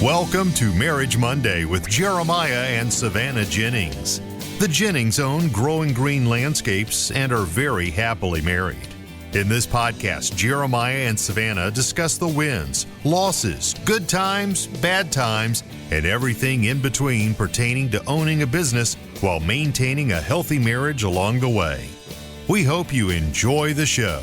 Welcome to Marriage Monday with Jeremiah and Savannah Jennings. The Jennings own Growing Green Landscapes and are very happily married. In this podcast, Jeremiah and Savannah discuss the wins, losses, good times, bad times, and everything in between pertaining to owning a business while maintaining a healthy marriage along the way. We hope you enjoy the show.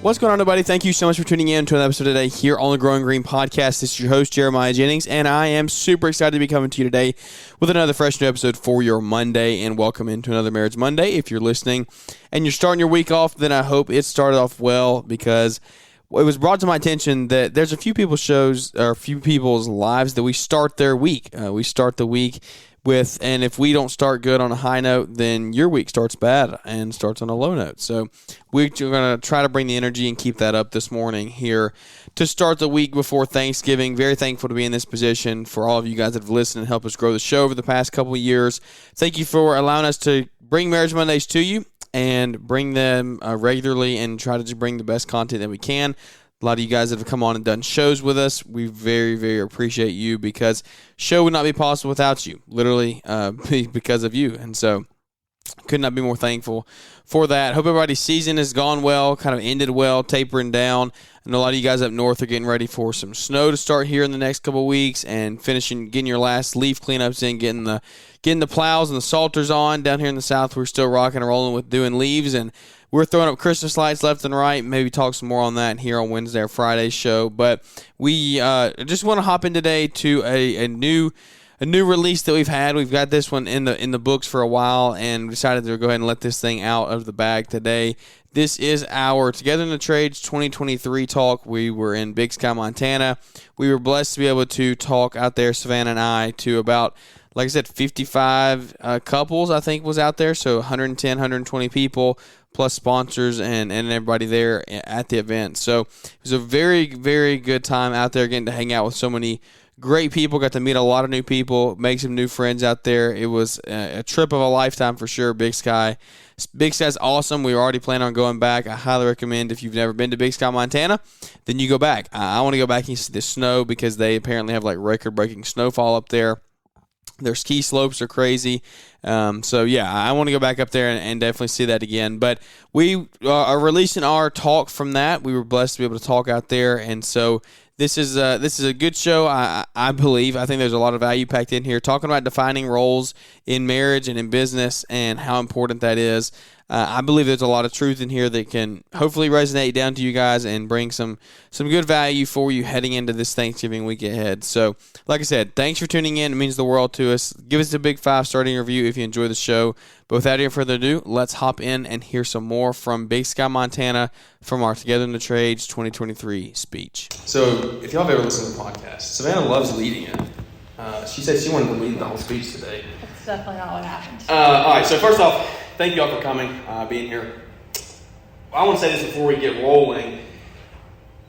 What's going on, everybody? Thank you so much for tuning in to another episode today here on the Growing Green Podcast. This is your host, Jeremiah Jennings, and I am super excited to be coming to you today with another fresh new episode for your Monday, and welcome into another Marriage Monday. If you're listening and you're starting your week off, then I hope it started off well, because it was brought to my attention that there's a few people's lives that we start their week. We start the week with, and if we don't start good on a high note, then your week starts bad and starts on a low note. So we're going to try to bring the energy and keep that up this morning here to start the week before Thanksgiving. Very thankful to be in this position for all of you guys that have listened and helped us grow the show over the past couple of years. Thank you for allowing us to bring Marriage Mondays to you and bring them regularly and try to just bring the best content that we can. A lot of you guys that have come on and done shows with us, we very, very appreciate you, because show would not be possible without you, literally because of you. And so could not be more thankful for that. Hope everybody's season has gone well, kind of ended well, tapering down. I know a lot of you guys up north are getting ready for some snow to start here in the next couple of weeks and getting your last leaf cleanups in, getting the plows and the salters on. Down here in the south, we're still rocking and rolling with doing leaves, and we're throwing up Christmas lights left and right. Maybe talk some more on that here on Wednesday or Friday's show. But we just want to hop in today to a new release that we've had. We've got this one in the books for a while, and decided to go ahead and let this thing out of the bag today. This is our Together in the Trades 2023 talk. We were in Big Sky, Montana. We were blessed to be able to talk out there, Savannah and I, to about, like I said, 55 couples, I think, was out there. So 110, 120 people, plus sponsors and everybody there at the event. So it was a very, very good time out there, getting to hang out with so many great people. Got to meet a lot of new people, make some new friends out there. It was a trip of a lifetime for sure. Big Sky. Big Sky's awesome. We already plan on going back. I highly recommend, if you've never been to Big Sky, Montana, then you go back. I want to go back and see the snow, because they apparently have like record-breaking snowfall up there. Their ski slopes are crazy. So, yeah, I want to go back up there and definitely see that again. But we are releasing our talk from that. We were blessed to be able to talk out there. And so this is a good show, I believe. I think there's a lot of value packed in here, talking about defining roles in marriage and in business and how important that is. I believe there's a lot of truth in here that can hopefully resonate down to you guys and bring some good value for you heading into this Thanksgiving week ahead. So, like I said, thanks for tuning in. It means the world to us. Give us a big 5-star review if you enjoy the show. But without any further ado, let's hop in and hear some more from Big Sky, Montana, from our Together in the Trades 2023 speech. So, if y'all have ever listened to the podcast, Savannah loves leading it. She said she wanted to lead the whole speech today. That's definitely not what happened. All right, so first off, thank you all for coming, being here. I want to say this before we get rolling.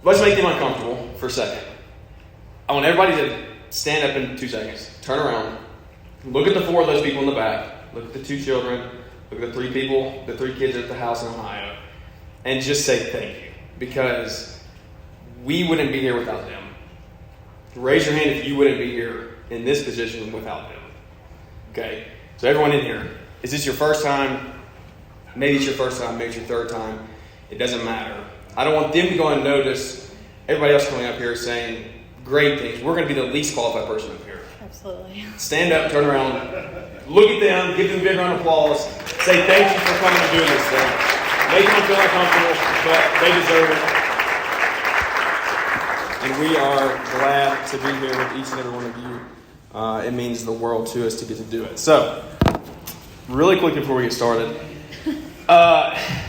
Let's make them uncomfortable for a second. I want everybody to stand up in 2 seconds, turn around, look at the 4 of those people in the back, look at the 2 children, look at the 3 people, the 3 kids at the house in Ohio, and just say thank you, because we wouldn't be here without them. Raise your hand if you wouldn't be here in this position without them. Okay, so everyone in here, is this your first time? Maybe it's your first time, maybe it's your third time. It doesn't matter. I don't want them to go unnoticed. Everybody else coming up here saying great things. We're going to be the least qualified person up here. Absolutely. Stand up, turn around, look at them, give them a big round of applause. Say thank you for coming and doing this thing. Make them feel uncomfortable, but they deserve it. And we are glad to be here with each and every one of you. It means the world to us to get to do it. So, really quick before we get started.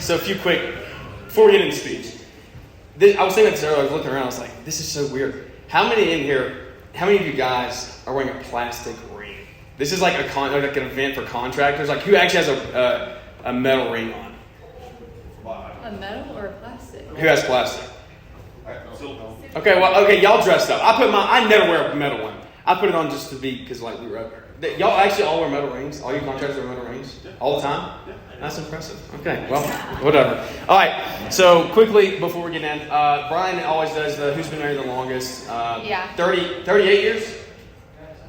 So a few quick, before we get into speech. I was thinking this earlier, I was looking around, I was like, this is so weird. How many of you guys are wearing a plastic ring? This is like an event for contractors. Like, who actually has a metal ring on? A metal or a plastic? Who has plastic? Okay, y'all dressed up. I never wear a metal one. I put it on just to be because like we were up there. Y'all actually all wear metal rings. All your contractors wear metal rings all the time. That's impressive. Okay, well, whatever. All right. So quickly before we get in, Brian always does the who's been married the longest. 38 years.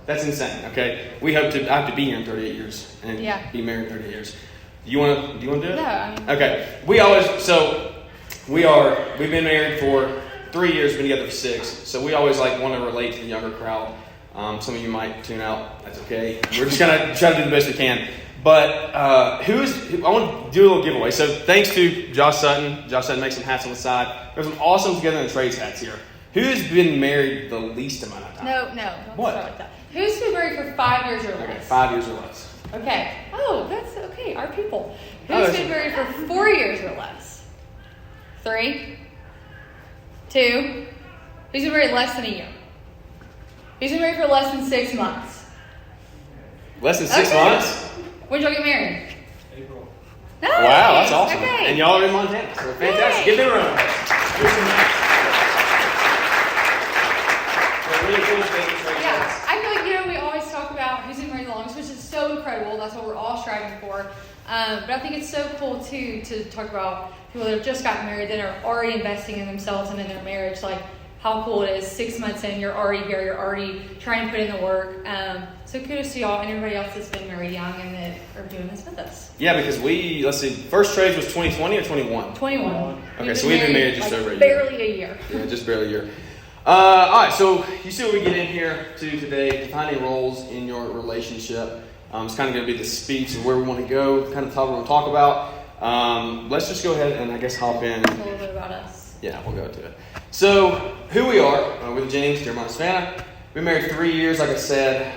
That's insane. Okay, I have to be here in 38 years and be married 38 years. Do you want to do it? No, I mean. Okay. We've been married for 3 years, been together for 6. So we always want to relate to the younger crowd. Some of you might tune out. That's okay. We're just gonna try to do the best we can. But I want to do a little giveaway. So thanks to Josh Sutton. Josh Sutton makes some hats on the side. There's some awesome Together in the Trades hats here. Who's been married the least amount of time? No. Don't What? start like that. Who's been married for 5 years or less? Okay, 5 years or less. Okay. Oh, that's okay. Our people. Oh, Who's been married for 4 years or less? 3, 2. Who's been married less than a year? Who's been married for less than 6 months? Less than 6 months? When did y'all get married? April. Nice. Wow, that's awesome. Okay. And y'all are in Montana. So fantastic. Yay. Give them a round of applause. Really cool thing. Yeah, I feel like, we always talk about who's been married the longest, which is so incredible. That's what we're all striving for. But I think it's so cool, too, to talk about people that have just gotten married that are already investing in themselves and in their marriage. Like, how cool it is. 6 months in, you're already here. You're already trying to put in the work. So kudos to y'all and everybody else that's been married young and that are doing this with us. Yeah, because let's see, first trades was 2020 or 21? 21. Okay, so we've been married just over a year. Barely a year. Yeah, just barely a year. All right, so you see what we get in here to today, defining roles in your relationship. It's kind of going to be the speech of where we want to go, kind of topic we're going to talk about. Let's just go ahead and I guess hop in. A little bit about us. Yeah, we'll go to it. So, who we are, we're the Jennings, Jeremiah and Savannah. We've been married 3 years, like I said.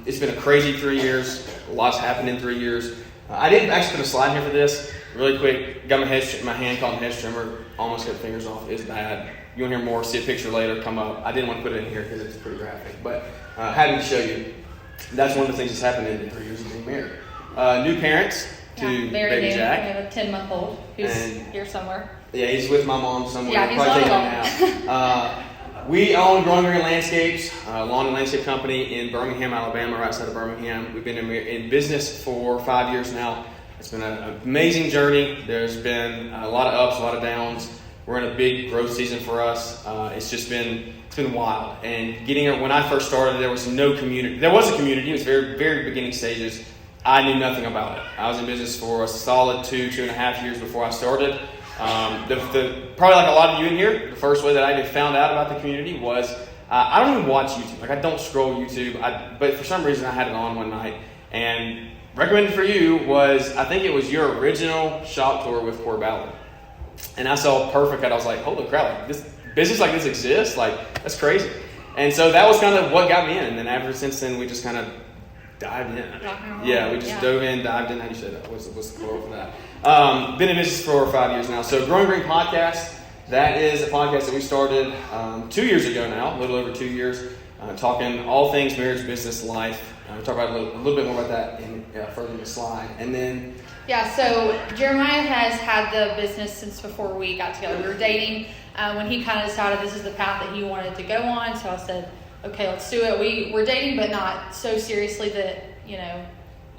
It's been a crazy 3 years. A lot's happened in 3 years. I didn't actually put a slide here for this. Really quick, got my hand caught in a hedge trimmer. Almost cut fingers off. It's bad. You want to hear more, see a picture later, come up. I didn't want to put it in here because it's pretty graphic. But happy to show you. That's one of the things that's happened in 3 years of being married. New parents to very baby new. Jack. We have a 10-month-old who's here somewhere. Yeah, he's with my mom somewhere. Yeah, he's Probably not taking him out. We own Growing Green Landscapes, a lawn and landscape company in Birmingham, Alabama, right outside of Birmingham. We've been in business for 5 years now. It's been an amazing journey. There's been a lot of ups, a lot of downs. We're in a big growth season for us. It's been wild. And when I first started, there was no community. There was a community. It was very, very beginning stages. I knew nothing about it. I was in business for a solid 2.5 years before I started. Probably like a lot of you in here, the first way that I found out about the community was I don't even watch YouTube. Like I don't scroll YouTube. But for some reason I had it on one night and recommended for you was I think it was your original shop tour with Core Ballard. And I saw Perfect and I was like, holy crap! Like this business like this exists. Like that's crazy. And so that was kind of what got me in. And then ever since then we just kind of dived in. Yeah, we just dove in, dived in. How do you say that? What's the quote for that? Been in business for 5 years now. So Growing Green Podcast, that is a podcast that we started 2 years ago now, a little over 2 years, talking all things marriage, business, life. We'll talk about a little bit more about that further in the slide. And then... Yeah, so Jeremiah has had the business since before we got together. We were dating when he kind of decided this is the path that he wanted to go on. So I said, okay, let's do it. We were dating, but not so seriously that,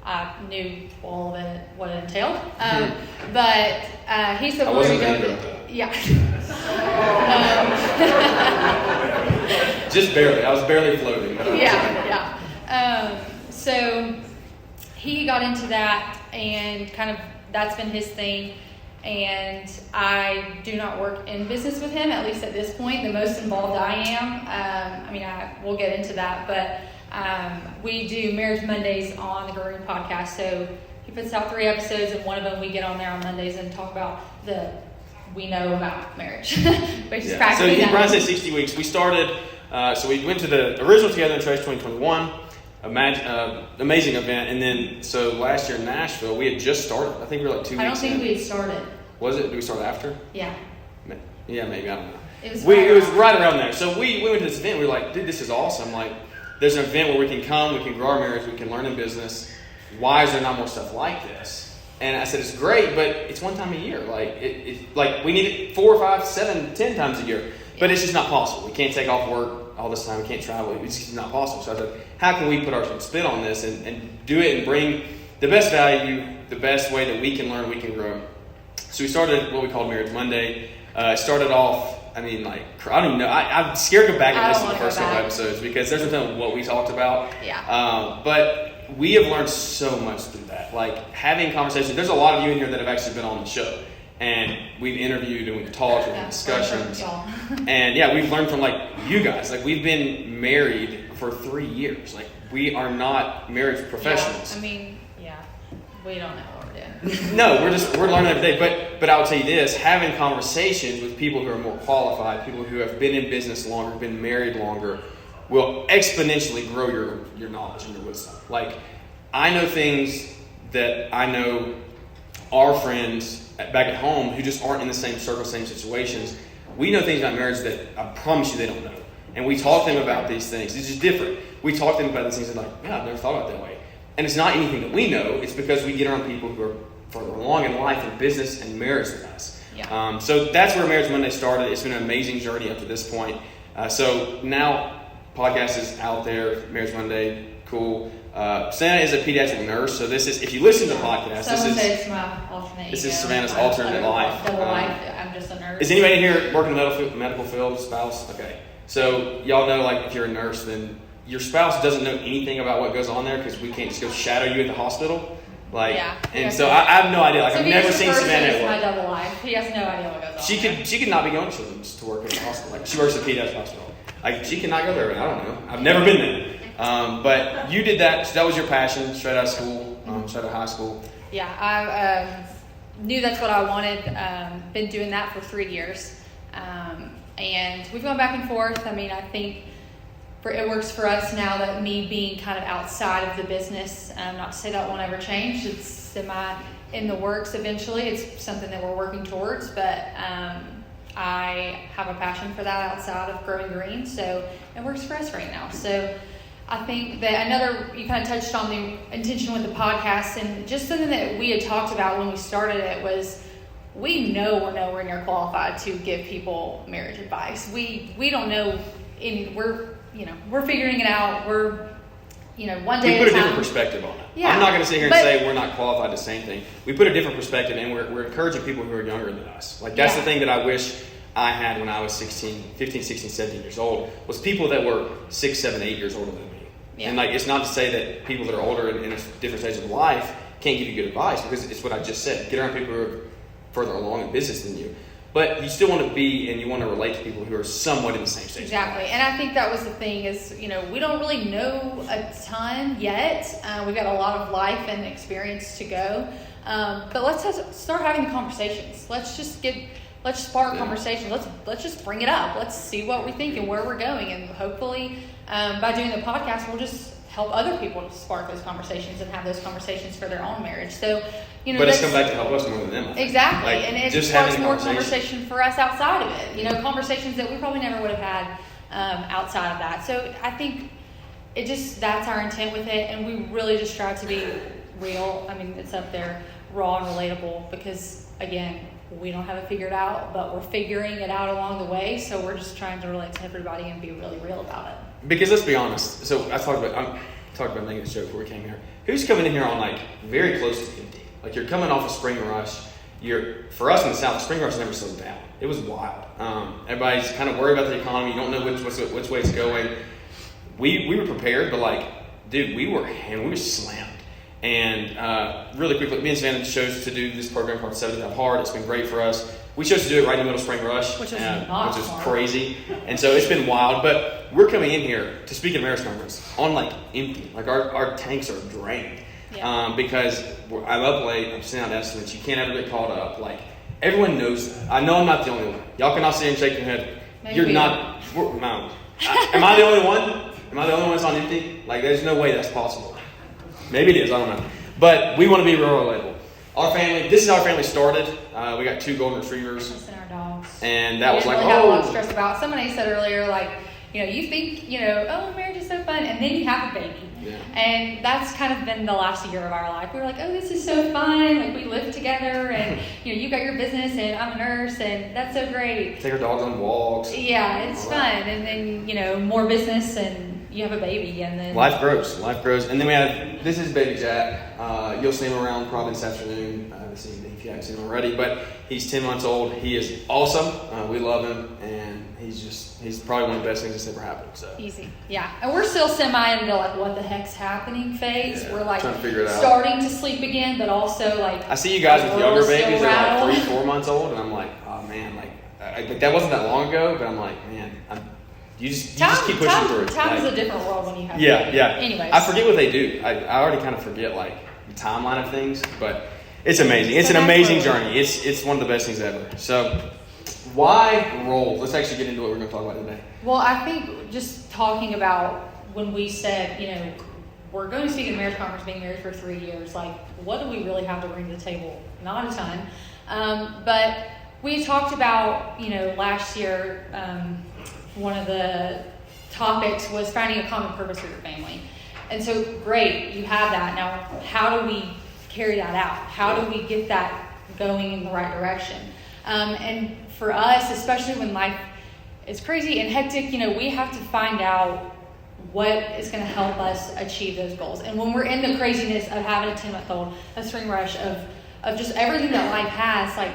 I knew all of it, what it entailed. But he said, "Well, we go." Yeah. Just barely. I was barely floating. But Yeah. So he got into that, and kind of that's been his thing. And I do not work in business with him, at least at this point. The most involved I am. We'll get into that, but we do Marriage Mondays on the Growing Podcast. So he puts out 3 episodes, and one of them we get on there on Mondays and talk about we know about marriage, which is practically. So Brian said 60 weeks. We started. So we went to the original Together in Trades 2021. Amazing event, and then so last year in Nashville we had just started. I think we were like 2 weeks. I don't think in. we had started. Was it? Did we start after? Yeah. Yeah, maybe. I don't know. It was right around there. So we went to this event. We were like, dude, this is awesome. Like, there's an event where we can come, we can grow our marriage, we can learn in business. Why is there not more stuff like this? And I said, it's great, but it's one time a year. Like we need it 4, 5, 7, 10 times a year. But it's just not possible. We can't take off work all this time. We can't travel. It's just not possible. So I said, how can we put our spin on this and do it and bring the best value, the best way that we can learn, we can grow. So we started what we called Marriage Monday. Started off, I don't even know. I'm scared to go back and listen to the first couple episodes because there's nothing what we talked about. Yeah. But we have learned so much through that. Like having conversations. There's a lot of you in here that have actually been on the show. And we've interviewed and we've talked and discussions. And yeah, we've learned from like you guys. Like we've been married for 3 years. Like we are not marriage professionals. Yeah, we don't know what we're doing. No, we're learning every day. But I will tell you this, having conversations with people who are more qualified, people who have been in business longer, been married longer, will exponentially grow your knowledge and your wisdom. Like I know things that I know our friends back at home who just aren't in the same circle, same situations. We know things about marriage that I promise you they don't know. And we talk to them about these things. It's just different. We talk to them about these things and like, yeah, I've never thought about it that way. And it's not anything that we know. It's because we get around people who are further along in life and business and marriage than us. Yeah. So that's where Marriage Monday started. It's been an amazing journey up to this point. So now podcast is out there, Marriage Monday, cool. Savannah is a pediatric nurse, so this is, if you listen to the podcast, this is Savannah's alternate life. Double life. I'm just a nurse. Is anybody here working in the medical field, spouse? Okay. So y'all know, like, if you're a nurse, then your spouse doesn't know anything about what goes on there because we can't just go shadow you at the hospital. Like, yeah. And so I have no idea. Like, so I've never seen Savannah at work. My double life. He has no idea what goes on. She could not be going to work at the hospital. Like, she works at a pediatric hospital. Like, she cannot go there. I don't know. I've never been there. But you did that. So that was your passion, straight out of school, straight out of high school. Yeah, I knew that's what I wanted. Been doing that for 3 years. And we've gone back and forth. I think it works for us now that me being kind of outside of the business, not to say that won't ever change. It's in the works eventually. It's something that we're working towards, but I have a passion for that outside of Growing Green, so it works for us right now. So I think that you kind of touched on the intention with the podcast, and just something that we had talked about when we started it was we know we're nowhere near qualified to give people marriage advice. We don't know, we're figuring it out. We're, one day we put a different perspective on it. Yeah. I'm not going to sit here and say we're not qualified to say anything. We put a different perspective, and we're encouraging people who are younger than us. Like, that's the thing that I wish I had when I was 15, 16, 17 years old, was people that were 6, 7, 8 years older than me. Yeah. And, it's not to say that people that are older in a different stage of life can't give you good advice, because it's what I just said. Get around people who are further along in business than you. But you still want to be, and you want to relate to people who are somewhat in the same stage. Exactly. And I think that was the thing is, we don't really know a ton yet. We've got a lot of life and experience to go. But let's start having the conversations. Let's spark conversations. Let's just bring it up. Let's see what we think and where we're going. And hopefully, by doing the podcast, we'll just help other people spark those conversations and have those conversations for their own marriage. So, but it's come back to help us more than them. Exactly. And it just sparks more conversation for us outside of it. Conversations that we probably never would have had outside of that. So I think that's our intent with it. And we really just try to be real. It's up there, raw and relatable, because again, we don't have it figured out, but we're figuring it out along the way. So we're just trying to relate to everybody and be really real about it. Because let's be honest. So I talked about making this joke before we came here. Who's coming in here on very close to empty? You're coming off a spring rush. For us in the South, the spring rush never slowed down. It was wild. Everybody's kind of worried about the economy. You don't know which way it's going. We were prepared, but we were slammed. And really quickly, me and Savannah chose to do this program called 75 Hard. It's been great for us. We chose to do it right in the middle of spring rush, which is crazy. And so it's been wild. But we're coming in here to speak at a marriage conference on empty. Our tanks are drained. Yeah. Because I'm up late. I'm sending out estimates. You can't ever get caught up. Everyone knows that. I know I'm not the only one. Y'all can all sit here and shake your head. Maybe. You're not. No. Am I the only one? Am I the only one that's on empty? There's no way that's possible. Maybe it is. I don't know. But we want to be real relatable. Our family. This is how our family started. We got 2 golden retrievers. Us and our dogs. And that was had a lot of stress about. Somebody said earlier, you think, oh, marriage is so fun, and then you have a baby. Yeah. And that's kind of been the last year of our life. We were like, oh, this is so fun. Like, we live together, and, you got your business, and I'm a nurse, and that's so great. Take our dogs on walks. Yeah, it's fun. And then, more business, and you have a baby, and then... Life grows. And then this is baby Jack. You'll see him around probably this afternoon. I haven't seen him if you haven't seen him already, but he's 10 months old. He is awesome. We love him, and he's probably one of the best things that's ever happened. So easy. Yeah. And we're still semi into like what the heck's happening phase. Yeah, we're like trying to figure it out. Starting to sleep again, but also like I see you guys with younger babies that are like 3-4 months old, and I'm like, oh man, like that wasn't that long ago, but I'm like, man, you just keep pushing through. Time is a different world when you have yeah, a baby. Yeah. Anyways. I forget what they do. I already kind of forget like the timeline of things, but it's amazing. It's an amazing journey. It's one of the best things ever. So why roles? Let's actually get into what we're going to talk about today. Well, I think just talking about when we said, we're going to speak at a marriage conference, being married for 3 years, like, what do we really have to bring to the table? Not a ton. But we talked about, last year, one of the topics was finding a common purpose for your family. And so, great, you have that. Now, how do we carry that out? How do we get that going in the right direction? And for us, especially when life is crazy and hectic, we have to find out what is going to help us achieve those goals. And when we're in the craziness of having a 10-month-old, a spring rush of just everything that life has, like,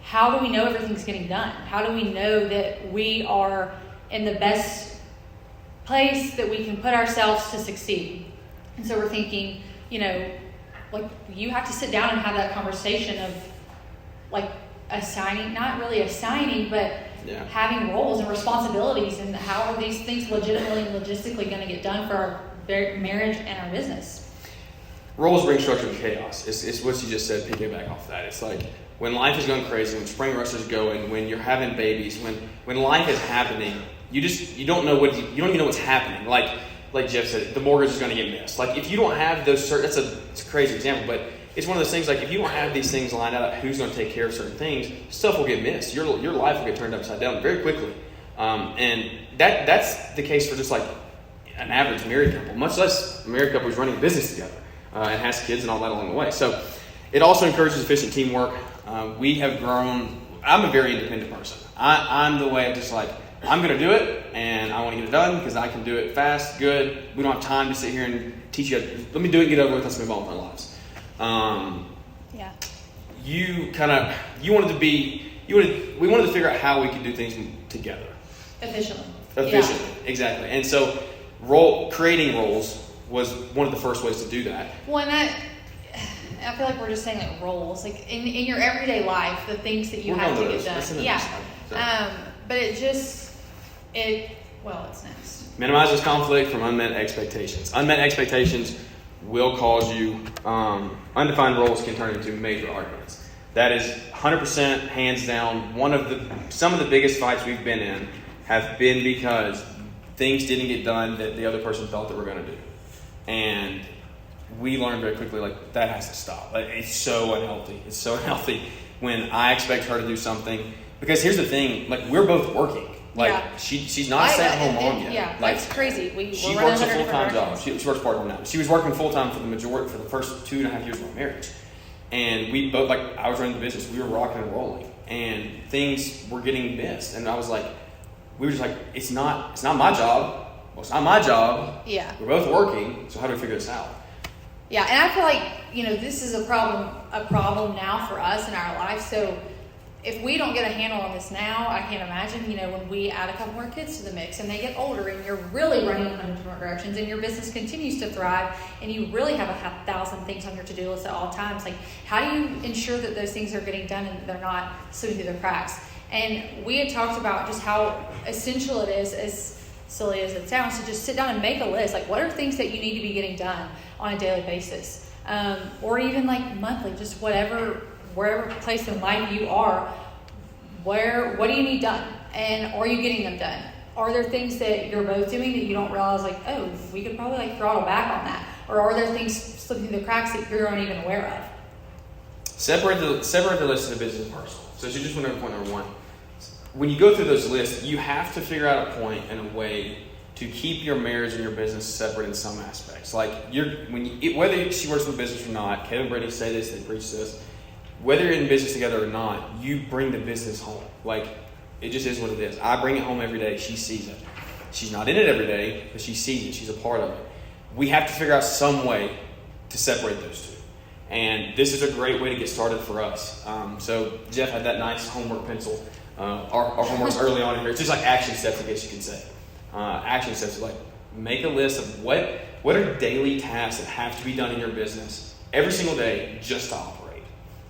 how do we know everything's getting done? How do we know that we are in the best place that we can put ourselves to succeed? And so we're thinking, like, you have to sit down and have that conversation of, like, not really assigning, but having roles and responsibilities, and how are these things legitimately and logistically going to get done for our marriage and our business? Roles bring structure to chaos. It's what you just said, piggyback off that. It's like when life is going crazy, when spring rush is going, when you're having babies, when life is happening, you don't know you don't even know what's happening. Like Jeff said, the mortgage is going to get missed. Like, if you don't have those it's a crazy example, but it's one of those things, like, if you don't have these things lined out, who's going to take care of certain things, stuff will get missed. Your life will get turned upside down very quickly. And that's the case for just like an average married couple, much less a married couple who's running a business together and has kids and all that along the way. So it also encourages efficient teamwork. We have grown. I'm a very independent person. I'm the way of just like, I'm going to do it, and I want to get it done because I can do it fast, good. We don't have time to sit here and teach you. Let me do it and get over with. Let's move on with our lives. We wanted to figure out how we could do things together. Efficiently. Exactly. And so creating roles was one of the first ways to do that. Well, and I feel like we're just saying like roles, like in your everyday life, the things that you have to get done. But it's next. Minimizes conflict from unmet expectations. Unmet expectations will cause you, undefined roles can turn into major arguments. That is 100% hands down. Some of the biggest fights we've been in have been because things didn't get done that the other person thought they were going to do. And we learned very quickly, like, that has to stop. Like, it's so unhealthy. It's so unhealthy when I expect her to do something. Because here's the thing, like, we're both working. Like, she's not a stay-at-home mom yet. Yeah, like, that's crazy. She works a full-time job. She works part-time now. She was working full-time for the first 2.5 years of our marriage. And we both, like, I was running the business. We were rocking and rolling. And things were getting missed. And I was like, we were just like, it's not my job. Well, it's not my job. Yeah. We're both working. So how do we figure this out? Yeah, and I feel like, this is a problem now for us in our life. So if we don't get a handle on this now, I can't imagine, when we add a couple more kids to the mix and they get older and you're really running in 100 different directions and your business continues to thrive and you really have 1,000 things on your to-do list at all times. Like, how do you ensure that those things are getting done and they're not slipping through the cracks? And we had talked about just how essential it is, as silly as it sounds, to just sit down and make a list. Like, what are things that you need to be getting done on a daily basis? Or even like monthly, just wherever place in life you are, what do you need done? And are you getting them done? Are there things that you're both doing that you don't realize, like, oh, we could probably like throttle back on that? Or are there things slipping through the cracks that you're not even aware of? Separate the list of business and personal. So she just went over point number one. when you go through those lists, you have to figure out a point and a way to keep your marriage and your business separate in some aspects. Like whether she works in the business or not, Kevin Brady say this, they preach this. Whether you're in business together or not, you bring the business home. Like, it just is what it is. I bring it home every day. She sees it. She's not in it every day, but she sees it. She's a part of it. We have to figure out some way to separate those two. And this is a great way to get started for us. So Jeff had that nice homework pencil. Our homework's early on in here. It's just like action steps, I guess you could say. Action steps are like, make a list of what are daily tasks that have to be done in your business every single day just to operate.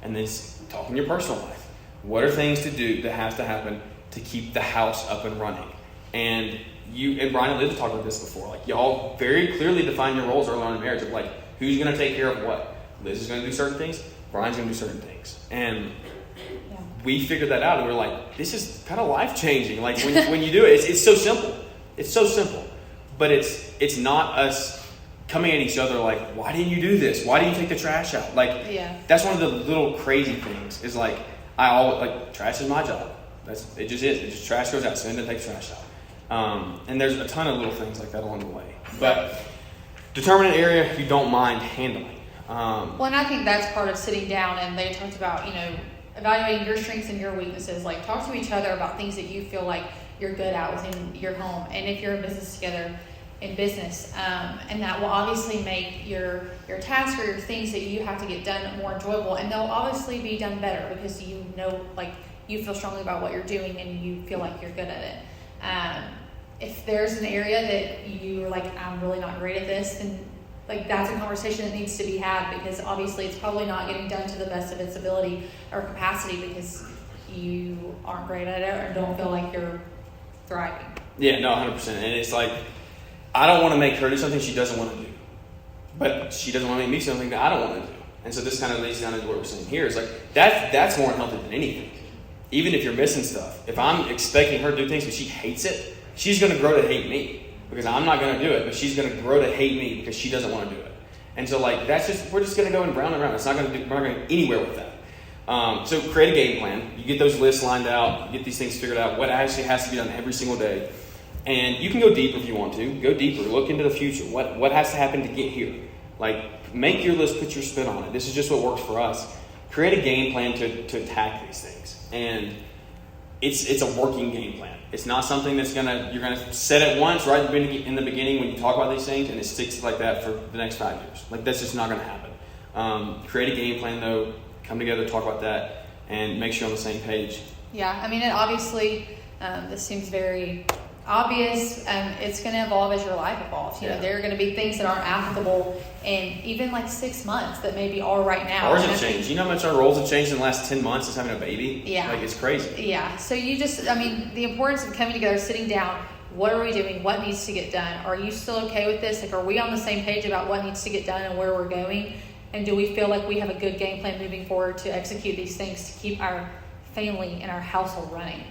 And then talk in your personal life. What are things to do that have to happen to keep the house up and running? And you and Brian and Liz have talked about this before. Like, y'all very clearly define your roles early on in marriage of like, who's going to take care of what? Liz is going to do certain things. Brian's going to do certain things. And we figured that out, and we're like, this is kind of life-changing. Like, when you do it, it's so simple. It's so simple. But it's not us coming at each other like, why didn't you do this? Why didn't you take the trash out? Like, that's one of the little crazy things is like, I always, like, trash is my job. It just is. It just trash goes out, so then take the trash out. And there's a ton of little things like that along the way. But determine an area you don't mind handling. Well, and I think that's part of sitting down, and they talked about, evaluating your strengths and your weaknesses. Like, talk to each other about things that you feel like you're good at within your home, and if you're in business together, in business, and that will obviously make your tasks or your things that you have to get done more enjoyable, and they'll obviously be done better because you feel strongly about what you're doing and you feel like you're good at it. If there's an area that you're like, I'm really not great at this, then like that's a conversation that needs to be had, because obviously it's probably not getting done to the best of its ability or capacity because you aren't great at it or don't feel like you're thriving. Yeah, no, 100%. And it's like, I don't want to make her do something she doesn't want to do, but she doesn't want to make me do something that I don't want to do. And so this kind of leads down into what we're saying here is like, that's more unhealthy than anything. Even if you're missing stuff, if I'm expecting her to do things but she hates it, she's going to grow to hate me because I'm not going to do it, but she's going to grow to hate me because she doesn't want to do it. And so like, we're just going to go in round and round. We're not going anywhere with that. So create a game plan. You get those lists lined out, you get these things figured out, what actually has to be done every single day. And you can go deeper if you want to. Go deeper. Look into the future. What has to happen to get here? Like, make your list, put your spin on it. This is just what works for us. Create a game plan to attack these things. And it's a working game plan. It's not something that's you're gonna set it once right in the beginning when you talk about these things, and it sticks like that for the next 5 years. Like, that's just not gonna happen. Create a game plan though. Come together, talk about that, and make sure you're on the same page. Yeah, I mean, it obviously, this seems very obvious. It's going to evolve as your life evolves. You know, there are going to be things that aren't applicable in even like 6 months that maybe are right now. Ours have changed. You know how much our roles have changed in the last 10 months since having a baby? Yeah. Like, it's crazy. Yeah. So the importance of coming together, sitting down, what are we doing? What needs to get done? Are you still okay with this? Like, are we on the same page about what needs to get done and where we're going? And do we feel like we have a good game plan moving forward to execute these things to keep our family and our household running?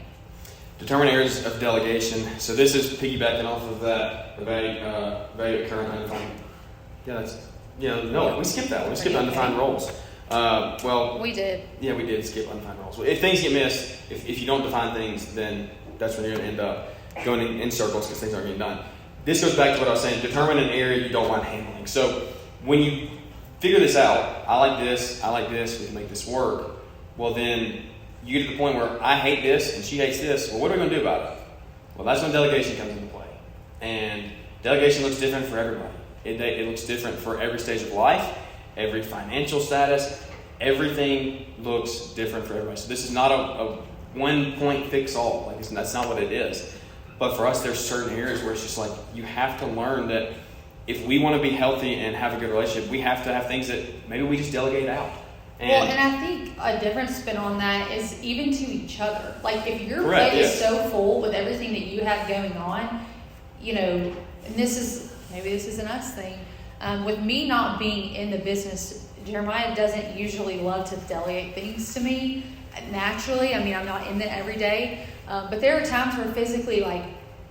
Determine areas of delegation. So this is piggybacking off of that value at current undefined. We skipped that. We skipped undefined roles. We did. Yeah, we did skip undefined roles. If things get missed, if you don't define things, then that's when you're going to end up going in circles because things aren't getting done. This goes back to what I was saying. Determine an area you don't mind handling. So when you figure this out, I like this, we can make this work. Well, then you get to the point where I hate this and she hates this. Well, what are we going to do about it? Well, that's when delegation comes into play. And delegation looks different for everybody. It looks different for every stage of life, every financial status. Everything looks different for everybody. So this is not a one-point fix-all. Like, that's not what it is. But for us, there's certain areas where it's just like you have to learn that if we want to be healthy and have a good relationship, we have to have things that maybe we just delegate out. And I think a different spin on that is even to each other. Like, if your plate is so full with everything that you have going on, and this is an us thing. With me not being in the business, Jeremiah doesn't usually love to delegate things to me naturally. I mean, I'm not in it every day. But there are times where physically,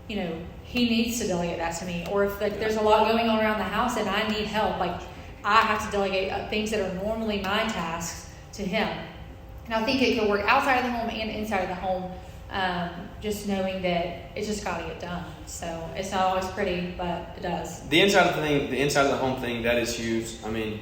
he needs to delegate that to me. Or if there's a lot going on around the house and I need help, I have to delegate things that are normally my tasks to him. And I think it can work outside of the home and inside of the home. just knowing that it's just got to get done. So it's not always pretty, but it does. The inside of the home thing, that is huge. I mean,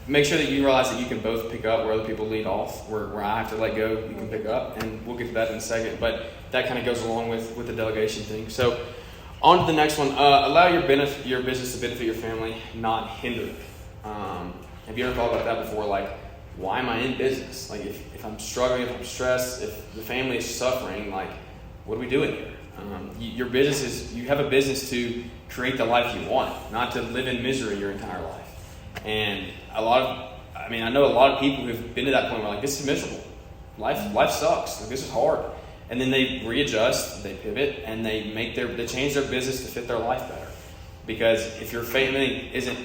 make sure that you realize that you can both pick up where other people lead off. Where I have to let go, you can pick up, and we'll get to that in a second. But that kind of goes along with the delegation thing. So on to the next one. Allow your business to benefit your family, not hinder it. Have you ever thought about that before? Like, why am I in business? Like, if I'm struggling, if I'm stressed, if the family is suffering, like, what are we doing here? Your business you have a business to create the life you want, not to live in misery your entire life. And I know a lot of people who've been to that point where like, this is miserable. Life sucks. Like, this is hard. And then they readjust, they pivot, and they change their business to fit their life better. Because if your family isn't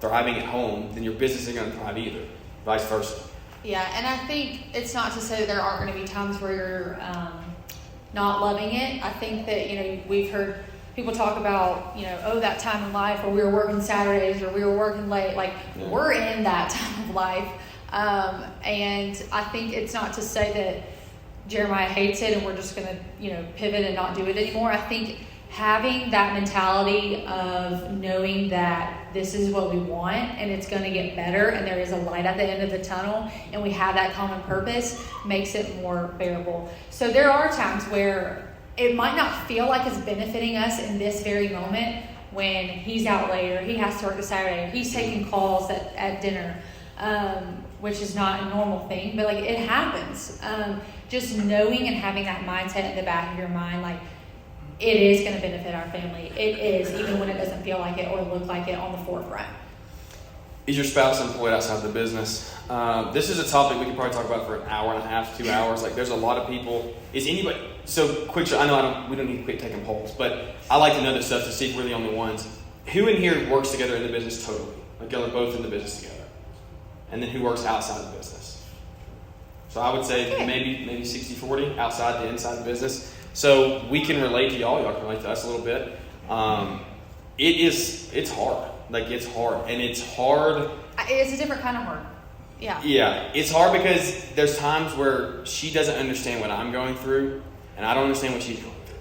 thriving at home, then your business isn't going to thrive either. Vice versa. Yeah, and I think it's not to say that there aren't going to be times where you're not loving it. I think that, we've heard people talk about, that time in life where we were working Saturdays or we were working late. Like, we're in that time of life. And I think it's not to say that Jeremiah hates it and we're just going to, pivot and not do it anymore. I think having that mentality of knowing that this is what we want and it's going to get better and there is a light at the end of the tunnel and we have that common purpose makes it more bearable. So there are times where it might not feel like it's benefiting us in this very moment when he's out later, he has to work the Saturday, or he's taking calls at dinner, which is not a normal thing, but like it happens. Just knowing and having that mindset in the back of your mind, like, it is going to benefit our family. It is, even when it doesn't feel like it or look like it on the forefront. Is your spouse employed outside the business? This is a topic we could probably talk about for an hour and a half, 2 hours. Like, there's a lot of people. Is anybody? So quick. I know we don't need to quit taking polls, but I like to know this stuff to see if we're the only ones. Who in here works together in the business totally? Like, y'all are both in the business together, and then who works outside the business? So I would say maybe 60-40 outside to inside the business. So we can relate to y'all. Y'all can relate to us a little bit. It's hard. Like, it's hard. And it's hard. It's a different kind of hard. Yeah. Yeah. It's hard because there's times where she doesn't understand what I'm going through, and I don't understand what she's going through.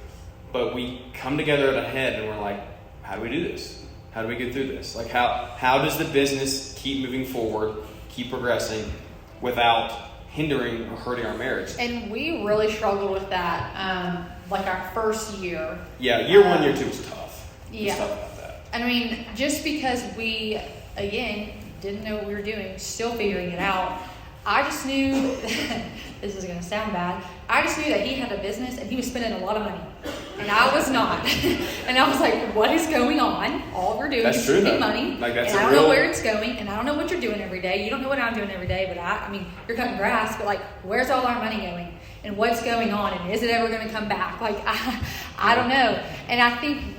But we come together at a head, and we're like, how do we do this? How do we get through this? Like, how does the business keep moving forward, keep progressing, without hindering or hurting our marriage? And we really struggled with that, like our first year. Yeah, year 1, year 2 was tough. Yeah. Tough about that. I mean, just because we, again, didn't know what we were doing, still figuring it out, I just knew, this is going to sound bad, I just knew that he had a business and he was spending a lot of money. And I was not. And I was like, what is going on? All we're doing is spending money. Like, that's and I don't know where it's going. And I don't know what you're doing every day. You don't know what I'm doing every day. But I mean, you're cutting grass. But like, where's all our money going? And what's going on? And is it ever going to come back? Like, I don't know. And I think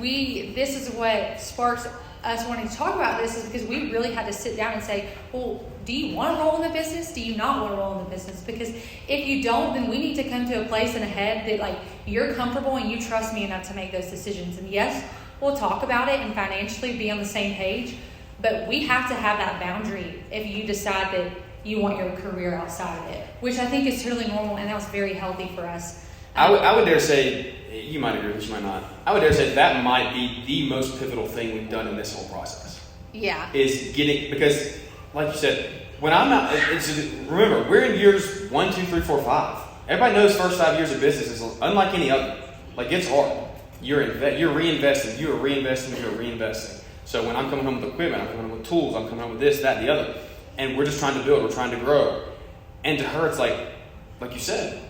this is what sparks us wanting to talk about this, is because we really had to sit down and say, well, do you want to roll in the business? Do you not want to roll in the business? Because if you don't, then we need to come to a place in a head that like you're comfortable and you trust me enough to make those decisions. And yes, we'll talk about it and financially be on the same page, but we have to have that boundary if you decide that you want your career outside of it, which I think is totally normal, and that was very healthy for us. I would dare say, you might agree with this, you might not. I would dare say that might be the most pivotal thing we've done in this whole process. Yeah. Is getting, because like you said, when I'm not, remember, we're in years 1, 2, 3, 4, 5. Everybody knows first 5 years of business is unlike any other. Like, it's hard. You're reinvesting. You are reinvesting. So when I'm coming home with equipment, I'm coming home with tools, I'm coming home with this, that, and the other. And we're just trying to build, we're trying to grow. And to her, it's like you said,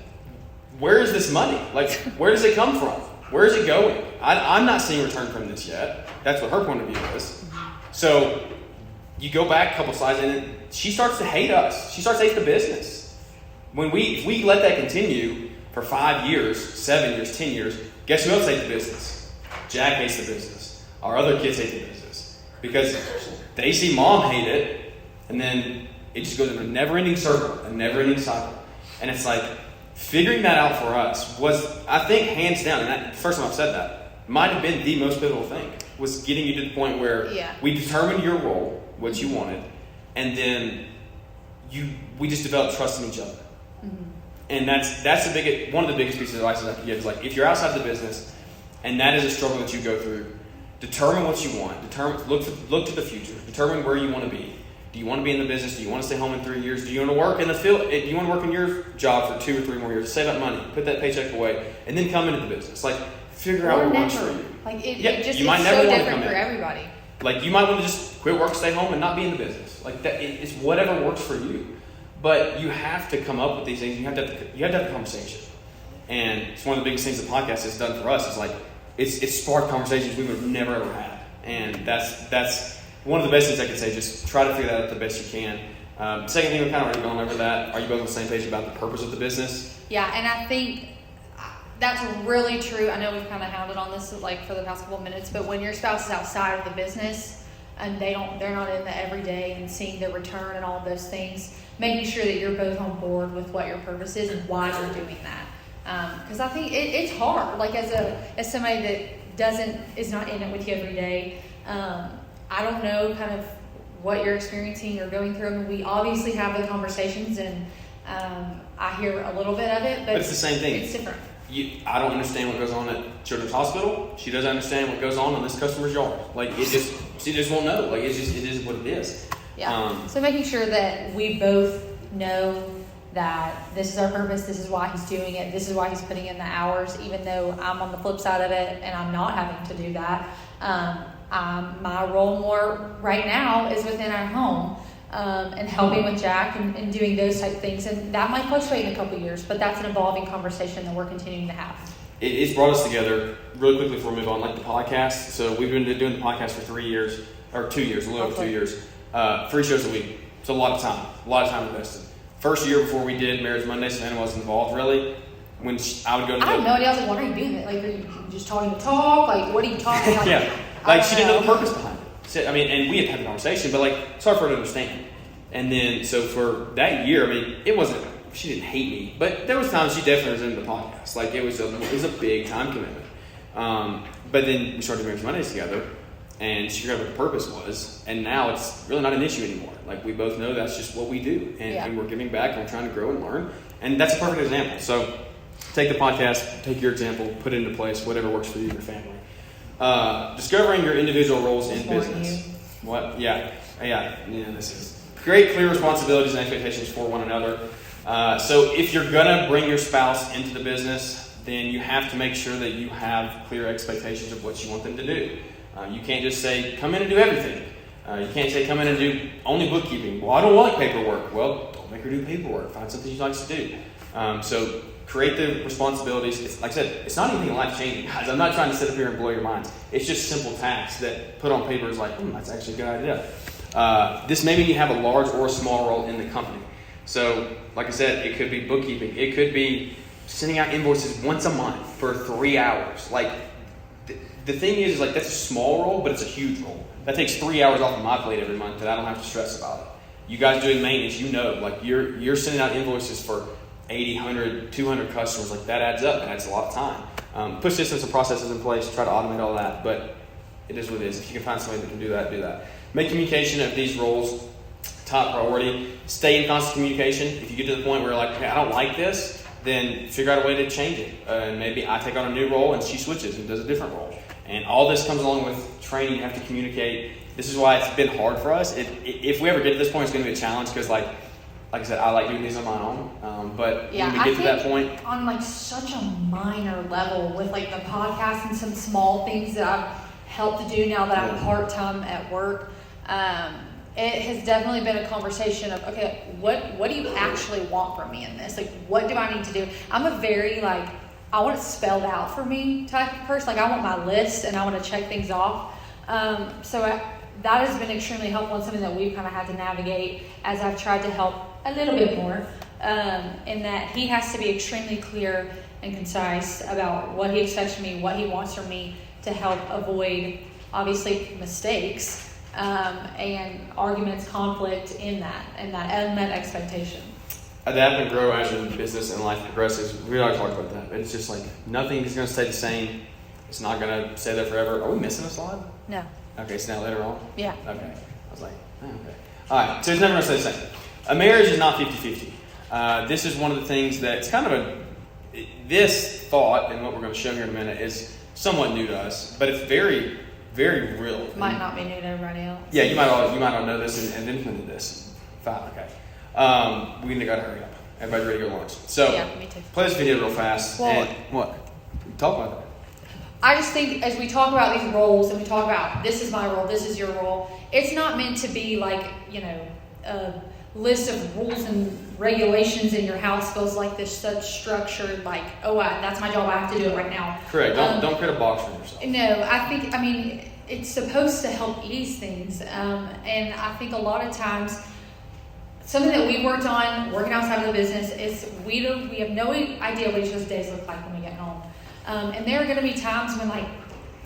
where is this money? Like, where does it come from? Where is it going? I'm not seeing return from this yet. That's what her point of view is. So you go back a couple slides, and she starts to hate us. She starts to hate the business. If we let that continue for 5 years, 7 years, 10 years, guess who else hates the business? Jack hates the business. Our other kids hate the business. Because they see mom hate it, and then it just goes in a never-ending circle, a never-ending cycle. And it's like, figuring that out for us was, I think, hands down, and that first time I've said that, might have been the most pivotal thing, was getting you to the point where we determined your role, what you wanted, and then we just developed trust in each other. Mm-hmm. And that's one of the biggest pieces of advice that I can give is like, if you're outside the business and that is a struggle that you go through, determine what you want. Look to the future. Determine where you want to be. Do you want to be in the business? Do you want to stay home in 3 years? Do you want to work in the field? Do you want to work in your job for 2 or 3 more years? Save up money, put that paycheck away, and then come into the business. Like, figure out what works for you. Like it you it's might never so want to different come for in. everybody. Like, you might want to just quit work, stay home, and not be in the business. Like, that, it's whatever works for you. But you have to come up with these things. You have to have a conversation. And it's one of the biggest things the podcast has done for us is like, it's sparked conversations we would have never ever had. And that's one of the best things I can say. Just try to figure that out the best you can. Second thing, we're kind of already going over that. Are you both on the same page about the purpose of the business? Yeah, and I think that's really true. I know we've kind of hounded on this like for the past couple of minutes, but when your spouse is outside of the business and they're not in the everyday and seeing the return and all of those things, making sure that you're both on board with what your purpose is and why you're doing that. Because I think it's hard. Like as somebody that is not in it with you every day. I don't know kind of what you're experiencing or going through. I mean, we obviously have the conversations, and I hear a little bit of it, but it's the same thing. It's different. I don't understand what goes on at Children's Hospital. She doesn't understand what goes on this customer's yard. Like, she just won't know. Like, it is what it is. Yeah. So making sure that we both know that this is our purpose, this is why he's doing it, this is why he's putting in the hours, even though I'm on the flip side of it and I'm not having to do that. My role more right now is within our home and helping with Jack and doing those type of things. And that might fluctuate in a couple of years, but that's an evolving conversation that we're continuing to have. It's brought us together really quickly before we move on, like the podcast. So we've been doing the podcast for 3 years, or 2 years, a little over 2 years. 3 shows a week. It's a lot of time invested. First year before we did Marriage Monday, Savannah wasn't involved really. When I would go to I had no idea. I was like, what are you doing? Like, are you just talking to talk? Like, what are you talking about? Yeah. Like, she didn't know the purpose behind it. So, I mean, and we had the conversation, but like, it's hard for her to understand. And then, so for that year, I mean, she didn't hate me, but there was times she definitely was into the podcast. Like, it was a big time commitment. But then we started Marriage Mondays together, and she figured out what the purpose was, and now it's really not an issue anymore. Like, we both know that's just what we do, and we're giving back, and we're trying to grow and learn, and that's a perfect example. So, take the podcast, take your example, put it into place, whatever works for you and your family. Discovering your individual roles in business. What? Yeah. This is create clear responsibilities and expectations for one another. So if you're gonna bring your spouse into the business, then you have to make sure that you have clear expectations of what you want them to do. You can't just say, come in and do everything. You can't say, come in and do only bookkeeping. Well, I don't like paperwork. Well, don't make her do paperwork. Find something she likes to do. So create the responsibilities. It's, like I said, it's not anything life-changing, guys. I'm not trying to sit up here and blow your minds. It's just simple tasks that put on paper is like, that's actually a good idea. This may mean you have a large or a small role in the company. So, like I said, it could be bookkeeping. It could be sending out invoices once a month for 3 hours. Like, the thing is like, that's a small role, but it's a huge role. That takes 3 hours off of my plate every month that I don't have to stress about it. You guys doing maintenance, you know, like you're sending out invoices for 80, 100, 200 customers. Like, that adds up. It adds a lot of time. Put systems and processes in place, try to automate all that, but it is what it is. If you can find somebody that can do that, do that. Make communication of these roles top priority. Stay in constant communication. If you get to the point where you're like, okay, I don't like this, then figure out a way to change it. Maybe I take on a new role and she switches and does a different role. And all this comes along with training. You have to communicate. This is why it's been hard for us. If we ever get to this point, it's going to be a challenge because, like I said, I like doing these on my own. But when we get to that point, on like such a minor level with like the podcast and some small things that I've helped to do now that I'm part-time at work, it has definitely been a conversation of, okay, what do you actually want from me in this? Like, what do I need to do? I'm a very like, I want it spelled out for me type of person. Like, I want my list and I want to check things off. That has been extremely helpful and something that we've kind of had to navigate as I've tried to help a little bit more, in that he has to be extremely clear and concise about what he expects from me, what he wants from me to help avoid, obviously, mistakes and arguments, conflict in that, and that unmet expectation. Adapt and grow as your business and life progresses. We already talked about that, but it's just like nothing is going to stay the same. It's not going to stay there forever. Are we missing a slide? No. Okay, so now later on? Yeah. Okay. I was like, okay. All right, so it's never going to stay the same. A marriage is not 50-50. This is one of the things that's kind of this thought, and what we're going to show here in a minute, is somewhat new to us, but it's very, very real. Might not be new to everybody else. Yeah, you might not know this and implemented this. Fine, okay. We need to go hurry up. Everybody's ready to go lunch. So, yeah, me too. Play this video real fast. Well, and what? Talk about that. I just think as we talk about these roles and we talk about this is my role, this is your role, it's not meant to be like, a list of rules and regulations in your house feels like this such structured, like, that's my job, I have to do it right now. Correct. Don't create a box for yourself. No, it's supposed to help ease things. And I think a lot of times, something that we worked on working outside of the business is we have no idea what each of those days look like when we get home. And there are going to be times when, like,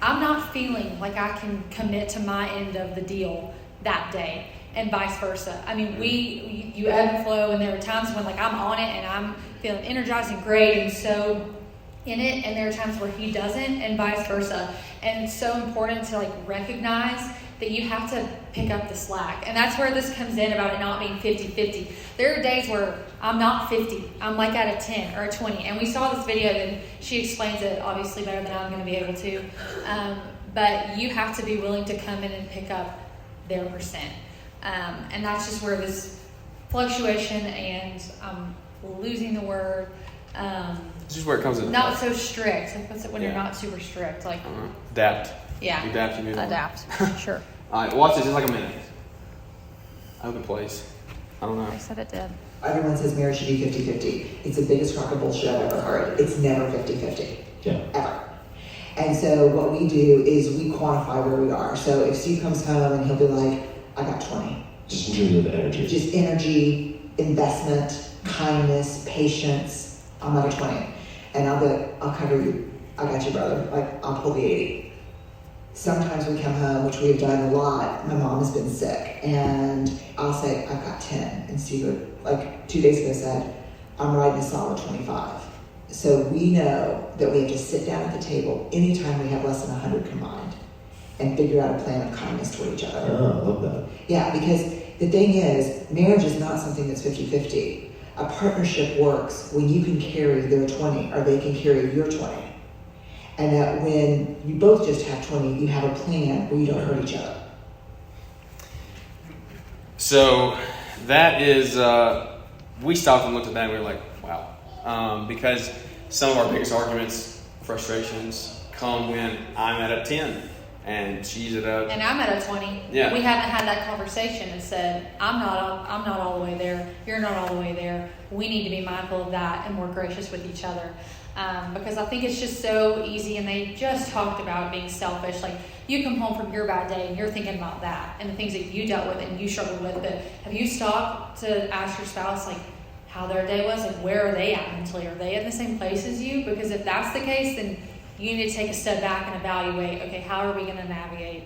I'm not feeling like I can commit to my end of the deal that day, and vice versa. I mean, you ebb and flow, and there are times when, like, I'm on it and I'm feeling energized and great and so in it, and there are times where he doesn't, and vice versa. And it's so important to, like, recognize that you have to pick up the slack. And that's where this comes in about it not being 50-50. There are days where I'm not 50. I'm like at a 10 or a 20. And we saw this video and she explains it obviously better than I'm going to be able to. But you have to be willing to come in and pick up their percent. And that's just where this fluctuation and losing the word. This is where it comes in. Not so strict. Like, what's it when you're not super strict? Like adapt. Yeah. You adapt, you move on. Adapt. Sure. All right, watch this. It's like a minute. I hope it plays. I don't know. I said it did. Everyone says marriage should be 50-50. It's the biggest crock of bullshit I've ever heard. It's never 50-50. Yeah. Ever. And so what we do is we quantify where we are. So if Steve comes home and he'll be like, I got 20. Just in terms of energy. Just energy, investment, kindness, patience. I'm at a 20. And I'll cover you. I got you, brother. Like, I'll pull the 80. Sometimes we come home, which we've done a lot. My mom has been sick, and I'll say, I've got 10. And Steve would, like 2 days ago, said, I'm riding a solid 25. So we know that we have to sit down at the table anytime we have less than 100 combined and figure out a plan of kindness toward each other. Oh, I love that. Yeah, because the thing is, marriage is not something that's 50-50. A partnership works when you can carry their 20 or they can carry your 20. And that when you both just have 20, you have a plan where you don't hurt each other. So that is, we stopped and looked at that and we were like, wow. Because some of our biggest arguments, frustrations, come when I'm at a 10 and she's at a... And I'm at a 20. Yeah. We haven't had that conversation and said, I'm not all the way there. You're not all the way there. We need to be mindful of that and more gracious with each other. Because I think it's just so easy, and they just talked about being selfish. Like, you come home from your bad day and you're thinking about that and the things that you dealt with and you struggled with. But have you stopped to ask your spouse, like, how their day was? Like, where are they at mentally? Are they in the same place as you? Because if that's the case, then you need to take a step back and evaluate, okay, how are we going to navigate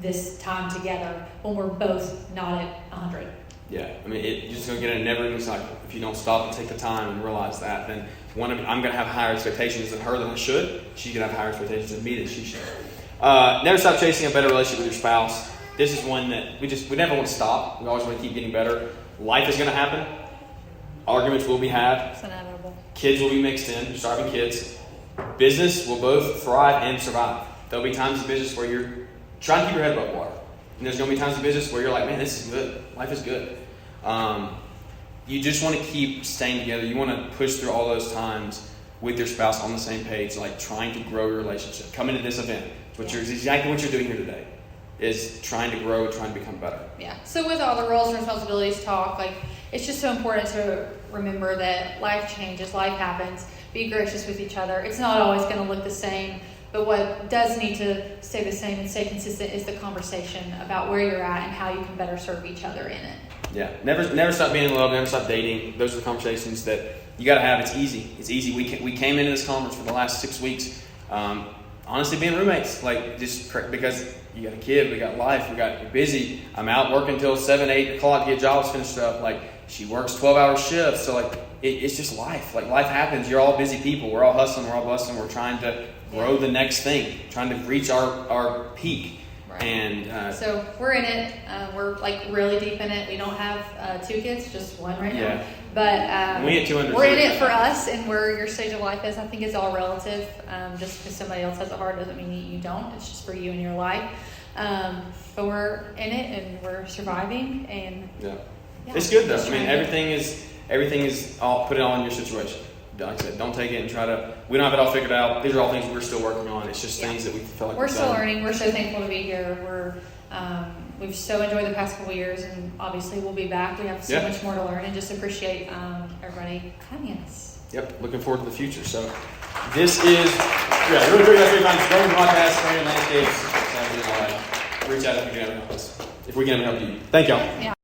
this time together when we're both not at 100? Yeah, I mean, you're just going to get in a never-ending cycle. If you don't stop and take the time and realize that, then I'm going to have higher expectations of her than I should. She's going to have higher expectations of me than she should. Never stop chasing a better relationship with your spouse. This is one that we never want to stop. We always want to keep getting better. Life is going to happen. Arguments will be had. It's inevitable. Kids will be mixed in. You're starving kids. Business will both thrive and survive. There'll be times in business where you're trying to keep your head above water. And there's going to be times in business where you're like, man, this is good. Life is good. You just want to keep staying together. You want to push through all those times with your spouse on the same page, like trying to grow your relationship. Coming to this event, exactly what you're doing here today, is trying to grow, trying to become better. Yeah. So with all the roles and responsibilities talk, like, it's just so important to remember that life changes, life happens. Be gracious with each other. It's not always going to look the same, but what does need to stay the same and stay consistent is the conversation about where you're at and how you can better serve each other in it. Yeah. Never stop being in love. Never stop dating. Those are the conversations that you got to have. It's easy. It's easy. We came into this conference for the last 6 weeks. Honestly, being roommates, like, just because you got a kid, we got life, you're busy. I'm out working until 7, 8 o'clock to get jobs finished up. Like, she works 12-hour shifts. So, like, it's just life. Like, life happens. You're all busy people. We're all hustling. We're all bustling. We're trying to grow the next thing, trying to reach our peak. Right. And so we're in it. We're, like, really deep in it. We don't have 2 kids, just 1 right now. Yeah. But We hit 200. we're in it for us, and where your stage of life is, I think it's all relative. Just because somebody else has it hard doesn't mean you don't. It's just for you and your life. But we're in it, and we're surviving, and Yeah. yeah, It's good though. just I mean, trying to- everything is all put it all in your situation. Like I said, don't take it and try to. We don't have it all figured out. These are all things we're still working on. It's just Yeah. things that we feel like We're we've still done. learning. We're so thankful to be here. We've so enjoyed the past couple years, and obviously we'll be back. We have so Yeah. much more to learn, and just appreciate everybody having us. Yep, looking forward to the future. So, this is really great. That's great. Growing podcast, Growing Landscapes. Reach out if we can ever help us. If we can ever help you. Thank y'all. Yeah.